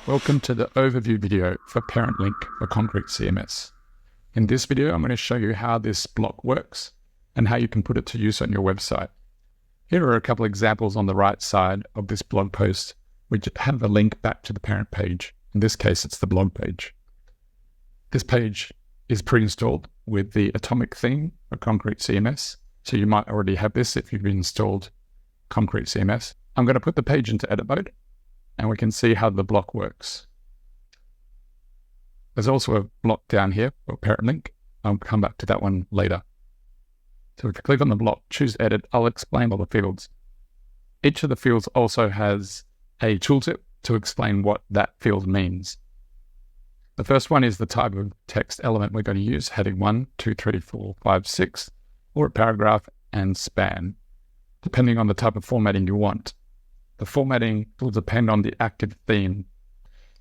Welcome to the overview video for Parent Link for Concrete CMS. In this video, I'm going to show you how this block works and how you can put it to use on your website. Here are a couple examples on the right side of this blog post, which have a link back to the parent page. In this case, it's the blog page. This page is pre-installed with the Atomic theme for Concrete CMS. So you might already have this if you've installed Concrete CMS. I'm going to put the page into edit mode, and we can see how the block works. There's also a block down here for parent link. I'll come back to that one later. So if you click on the block, choose edit, I'll explain all the fields. Each of the fields also has a tooltip to explain what that field means. The first one is the type of text element we're going to use, heading 1, 2, 3, 4, 5, 6, or a paragraph and span, depending on the type of formatting you want. The formatting will depend on the active theme.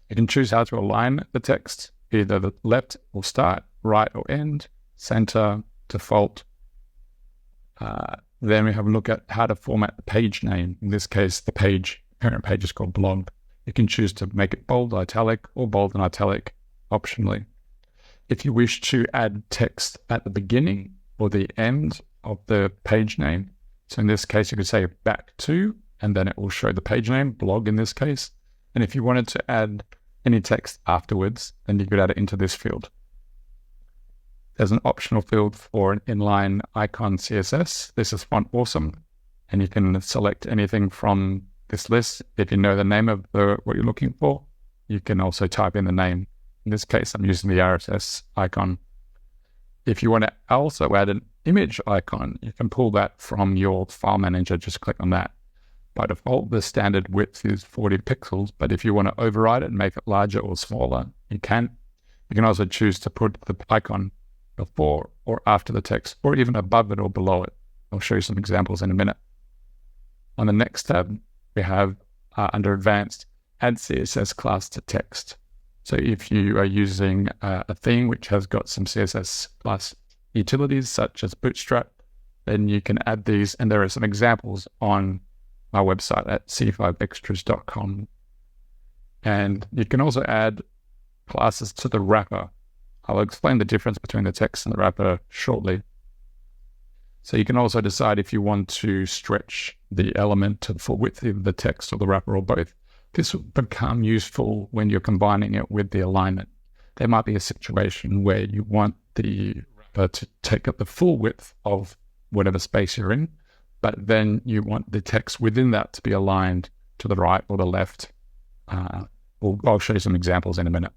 You can choose how to align the text, either the left or start, right or end, center, default. Then we have a look at how to format the page name. In this case, the parent page is called blog. You can choose to make it bold, italic, or bold and italic optionally. If you wish to add text at the beginning or the end of the page name, so in this case, you could say back to, and then it will show the page name, blog in this case. And if you wanted to add any text afterwards, then you could add it into this field. There's an optional field for an inline icon CSS. This is font awesome, and you can select anything from this list. If you know the name of what you're looking for, you can also type in the name. In this case, I'm using the RSS icon. If you want to also add an image icon, you can pull that from your file manager. Just click on that. By default, the standard width is 40 pixels, but if you want to override it and make it larger or smaller, you can. You can also choose to put the icon before or after the text, or even above it or below it. I'll show you some examples in a minute. On the next tab, we have under Advanced, Add CSS class to text. So if you are using a theme which has got some CSS class utilities, such as Bootstrap, then you can add these, and there are some examples on our website at c5extras.com. And you can also add classes to the wrapper. I'll explain the difference between the text and the wrapper shortly. So you can also decide if you want to stretch the element to the full width of the text or the wrapper or both. This will become useful when you're combining it with the alignment. There might be a situation where you want the wrapper to take up the full width of whatever space you're in, but then you want the text within that to be aligned to the right or the left. I'll show you some examples in a minute.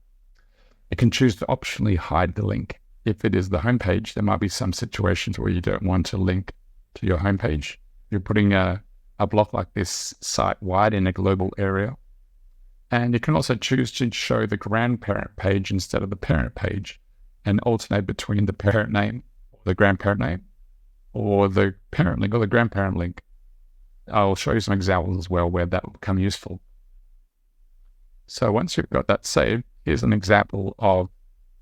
You can choose to optionally hide the link. If it is the homepage, there might be some situations where you don't want to link to your homepage. You're putting a block like this site-wide in a global area. And you can also choose to show the grandparent page instead of the parent page and alternate between the parent name, or the grandparent name, or the parent link or the grandparent link. I'll show you some examples as well where that will become useful. So once you've got that saved, here's an example of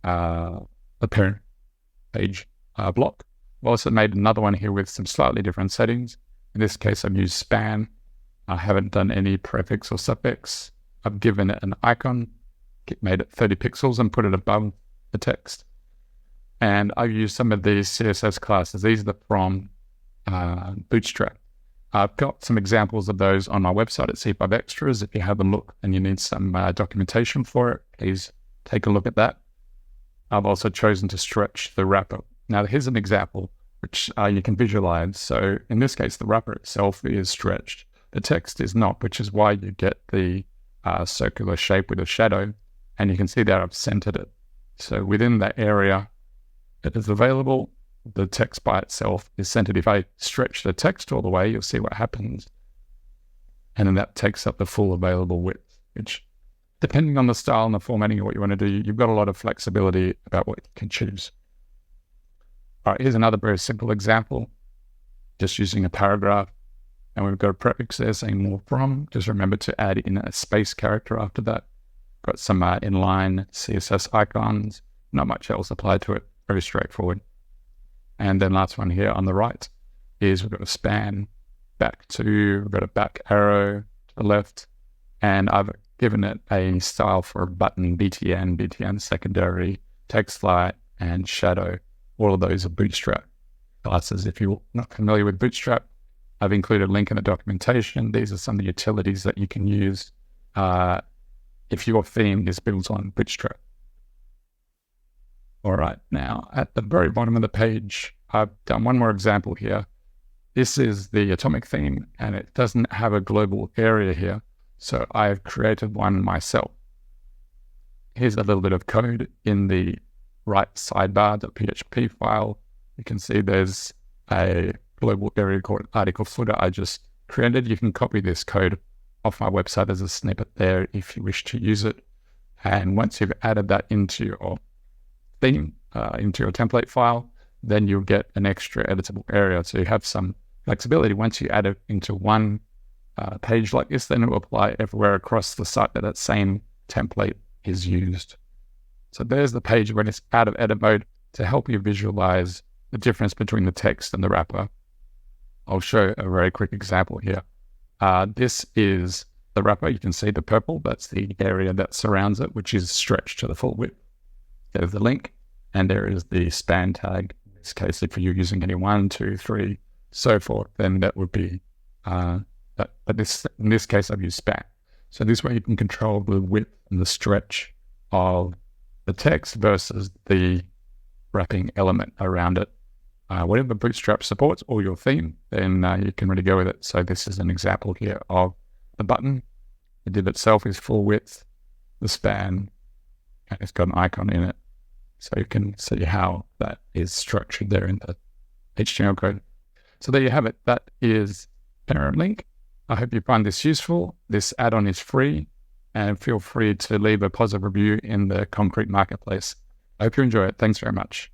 the parent page block. I've also made another one here with some slightly different settings. In this case, I've used span. I haven't done any prefix or suffix. I've given it an icon, made it 30 pixels and put it above the text. And I've used some of these CSS classes. These are from Bootstrap. I've got some examples of those on my website at C5 Extras. If you have a look and you need some documentation for it, please take a look at that. I've also chosen to stretch the wrapper. Now, here's an example which you can visualize. So in this case, the wrapper itself is stretched. The text is not, which is why you get the circular shape with a shadow. And you can see that I've centered it. So within that area, it is available. The text by itself is centered. If I stretch the text all the way, you'll see what happens. And then that takes up the full available width, which, depending on the style and the formatting of what you want to do, you've got a lot of flexibility about what you can choose. All right, here's another very simple example, just using a paragraph. And we've got a prefix there saying more from. Just remember to add in a space character after that. Got some inline CSS icons, not much else applied to it, very straightforward. And then last one here on the right is we've got a span back to, we've got a back arrow to the left, and I've given it a style for a button, BTN secondary, text light, and shadow. All of those are Bootstrap classes. If you're not familiar with Bootstrap, I've included a link in the documentation. These are some of the utilities that you can use if your theme is built on Bootstrap. All right, now at the very bottom of the page, I've done one more example here. This is the Atomic theme, and it doesn't have a global area here, so I've created one myself. Here's a little bit of code in the right sidebar, the PHP file. You can see there's a global area called article footer I just created. You can copy this code off my website as a snippet there if you wish to use it. And once you've added that into your theme, into your template file, then you'll get an extra editable area. So you have some flexibility. Once you add it into one page like this, then it will apply everywhere across the site that same template is used. So there's the page when it's out of edit mode to help you visualize the difference between the text and the wrapper. I'll show a very quick example here. This is the wrapper. You can see the purple. That's the area that surrounds it, which is stretched to the full width. There's the link, and there is the span tag. In this case, if you're using any 1, 2, 3, so forth, then that would be, in this case, I've used span. So this way you can control the width and the stretch of the text versus the wrapping element around it. Whatever Bootstrap supports or your theme, then you can really go with it. So this is an example here of the button. The div itself is full width, the span, and it's got an icon in it. So you can see how that is structured there in the HTML code. So there you have it. That is Parent Link. I hope you find this useful. This add-on is free, and feel free to leave a positive review in the Concrete Marketplace. I hope you enjoy it. Thanks very much.